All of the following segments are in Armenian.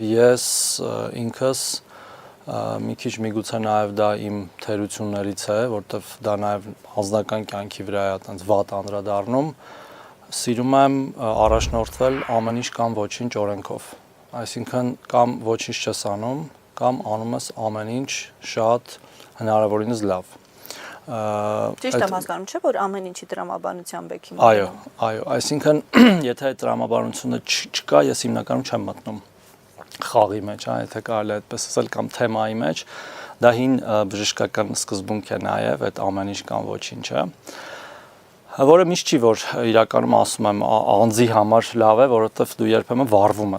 Ես ինքս մի քիչ միգուցե նաև դա իմ թերություններից է, որտեվ դա նաև անձնական կյանքի վրա է այտենց վատ անդրադառնում, սիրում եմ առաջնորդվել ամեն ինչ կամ ոչինչ օրենքով, այսինքն կամ ոչինչ չես անում, կամ անում ես ամեն ինչ շատ հնարավորինս լավ։ Ճիշտ եմ հասկանում, չէ՞ որ ամեն ինչի տրամաբանությամբ եք հիմա։ Այո, այսինքն եթե այդ տրամաբանությունը չկա, ես հիմնականում չեմ մտնում խաղի մեջ, եթե կարելի է այդպես ասել, կամ թեմայի մեջ, դա հին բժշկական սկզբունք է նաև այդ ամեն ինչ կամ ոչինչը, որը միշտ չի, որ իրականում ասում եմ անձի համար լավ է, որովհետև դու երբեմն վառվում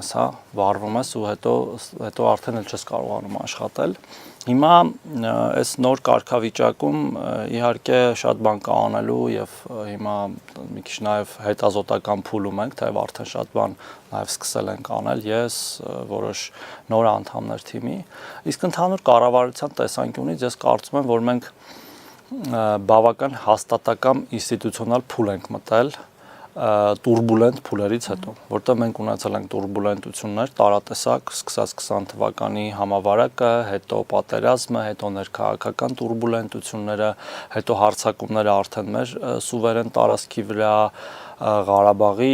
ես ու հետո արդեն էլ չես կարողանում աշխատել։ Հիմա այս նոր կարգավիճակում իհարկե շատ բան կա անելու եւ հիմա մի քիչ նաեւ հետազոտական փուլում ենք, թեև արդեն շատ բան նաեւ սկսել ենք անել ես, որոշ նոր անդամներ թիմի, իսկ ընդհանուր կառավարության տեսանկյունից ես կարծում եմ, որ մենք բավական հաստատակամ ինստիտուցիոնալ փուլ ենք մտել տուրբուլենտ փուլերից հետո, որտեղ մենք ունեցել ենք տուրբուլենտություններ տարատեսակ, սկսած 20 թվականի համավարակը, հետո պատերազմը, հետո ներքաղաքական տուրբուլենտությունները, հետո հարձակումները արդեն մեր սուվերեն տարածքի վրա, Ղարաբաղի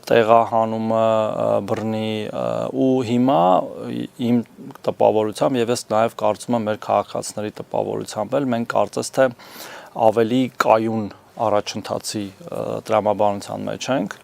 տեղահանումը բռնի ու հիմա իմ տպավորությամբ եւ ես նաեւ կարծում եմ մեր քաղաքացիների տպավորությամբ էլ մենք կարծես թե ավելի կայուն առաջընթացի տրամաբանության մեջ ենք